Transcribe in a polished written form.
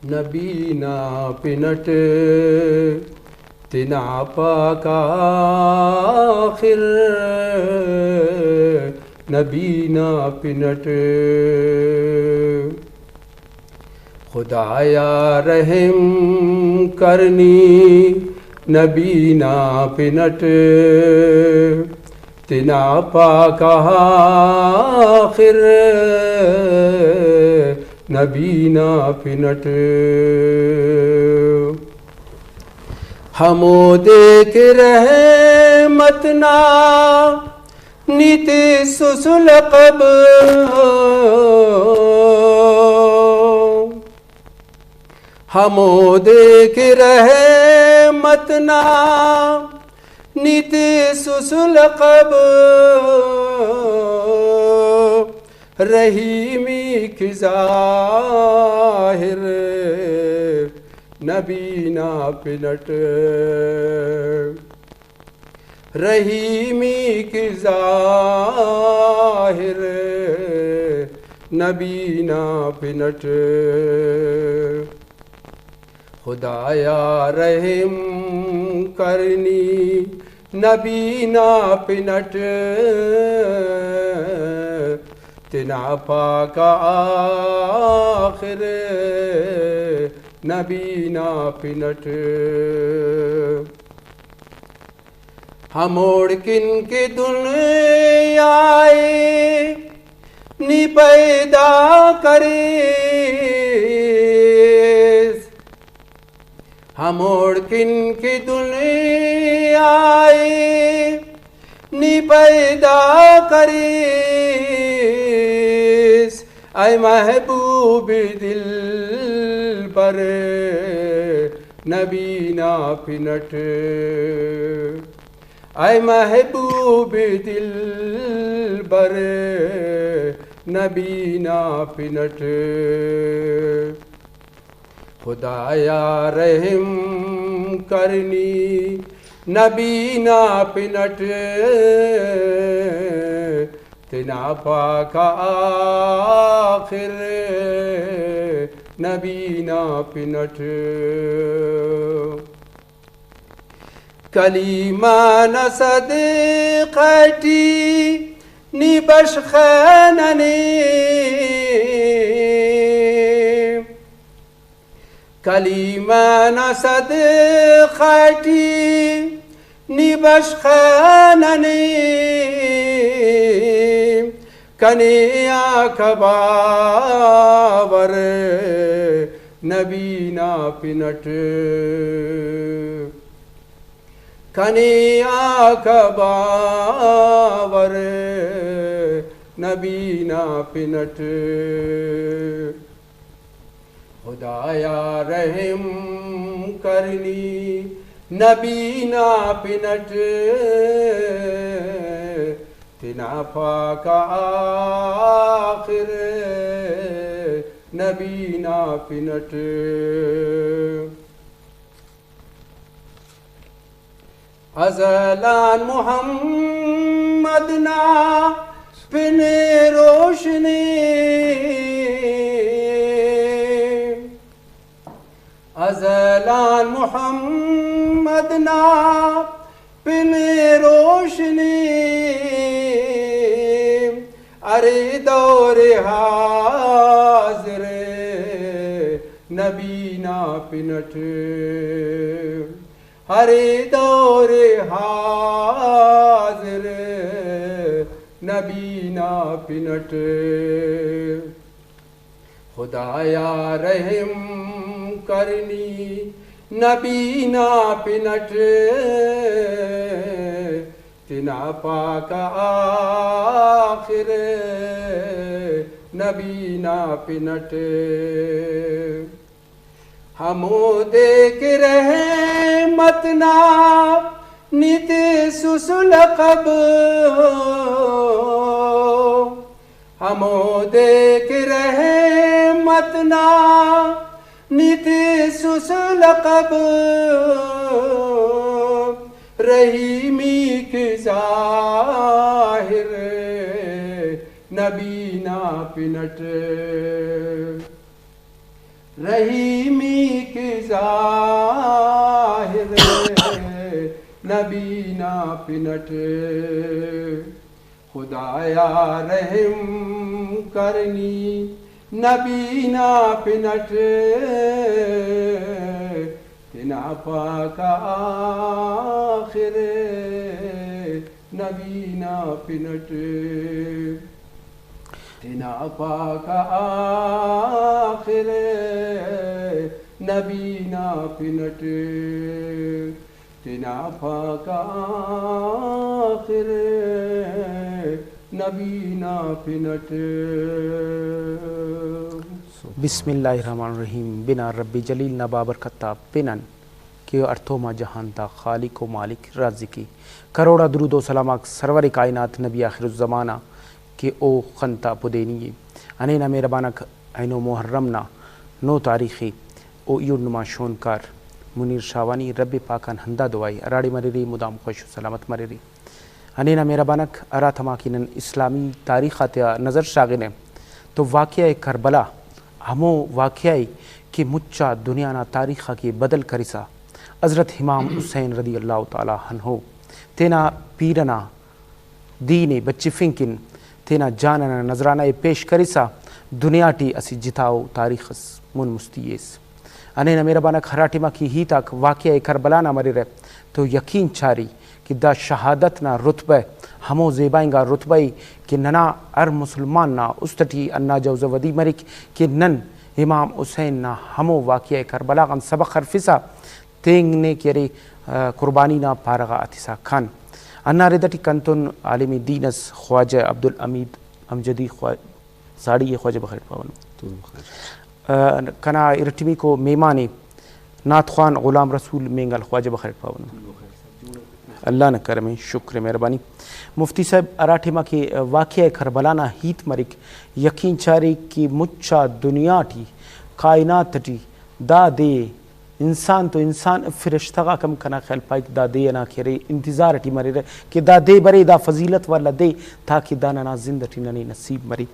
نبینا پنٹ تنا پاک آخر نبینا پنٹ خدایا رحم کرنی نبینا پنٹ تنا پاک آخر نبینا پنٹ ہمو دیکھ رحمتنا نیت سسلقب ہمو دیکھ رحمتنا نیت سسلقب رحیمی کی ظاہر نبینا پنٹ رحیمی کی ظاہر نبینا پنٹ خدایا رحم کرنی نبینا پنٹ تنا پاک آخر نبینا پنٹ ہموڑ کن کے دنیا نی پیدا کرے ہموڑ کن کی دنیا نی پیدا کریس اے محبوب دل پر نبینا پنٹ اے محبوب دل پر نبینا پنٹ خدایا رحم کرنی نبینا پنٹ تنا پاک آخر نبینا پنٹ کلیمہ صدقتی نی بشخاننی کلیمہ صدقتی نی بشخاننی کنیا کباور نبینا پنٹ کنیا کباور نبینا پنٹ خدایا رحم کرنی نبینا پنٹ تنا پاک آخر نبینا پنٹ ازلان محمد نا پن روشنی ازلان محمد نا پن روشنی ارے دور حاضر نبینا پنٹ ارے دور حاضر نبینا پنٹ خدایا رحم کرنی نبینا پنٹ تنا پاک آخر نبینا پنٹ ہمو دیکھ رحمتنا نیت سسلقب ہمو دیکھ رحمتنا نیت سسلقب رحیمی کی ظاہر نبینا پنٹ رحیمی کی ظاہر نبی نا پنٹ خدایا رحم کرنی نبی نا پنٹ تینا پاک آخر نبی نا پنٹ تینا پاک آخر نبی نا پنٹ تینا پاک آخر نبی نا پنٹ. بسم اللہ الرحمن الرحیم. بنا ربی جلیل نہ بابرکتہ پنن کہ ارتھو ما جہان تا خالق و مالک رازقی. کروڑا درود و سلامات سرور کائنات نبی آخر الزمانہ کہ او خنتا پدینی انینا مہربانک اینو محرمنا نو تاریخی او ایوڑ نما شونکار منیر شاوانی رب پاکان ہندہ دعائی اراڑی مریری مدام خوش و سلامت مریری انینا مہربانک ارا تھماکینن اسلامی تاریخات نظر شاغنے تو واقعہ کربلا ہمو واقعی کہ مچا دنیا نا تاریخہ کی بدل کریسا حضرت امام حسین رضی اللہ تعالی عنہ تینا پیرنا دین بچی فنکن تینا جاننا نظرانہ پیش کریسا دنیا ٹی اسی جتاؤ تاریخ من مستیس انینا میرا بانا کھراٹی ما کی ہی تک واقعہ کربلا نہ مری رہے تو یقین چاری کہ دا شہادت نا رتبہ ہمو زیبائیں گا رتبہ کہ ننا ار مسلمان نا استٹی انا جوز ودی مرک کہ نن امام حسین نا ہمو واقعہ کربلا غن سبق حرفسا تینگ نے کیرے قربانی نا پارغا اتسا کھان انا ردٹی کنتن عالمی دینس خواجہ عبدالعمید امجدی ساڑی یہ خواجہ بخیر پاون کنا ارٹمی کو میمانی نات خوان غلام رسول مینگل خواجہ بخیر پاون اللہ نہ کرمیں شکر مہربانی. مفتی صاحب اراٹھیما کے واقعہ کربلانا ہیت مرک یقین چاری کی مچا دنیا ٹی کائنات ٹی دا دے انسان تو انسان فرشتہ کم کنا خیال پائک دا دے نا کھرے انتظار ٹی مرے رہے کہ دا دے برے دا فضیلت والا دے تاکہ دانا نا زندہ ٹی ننی نصیب مری.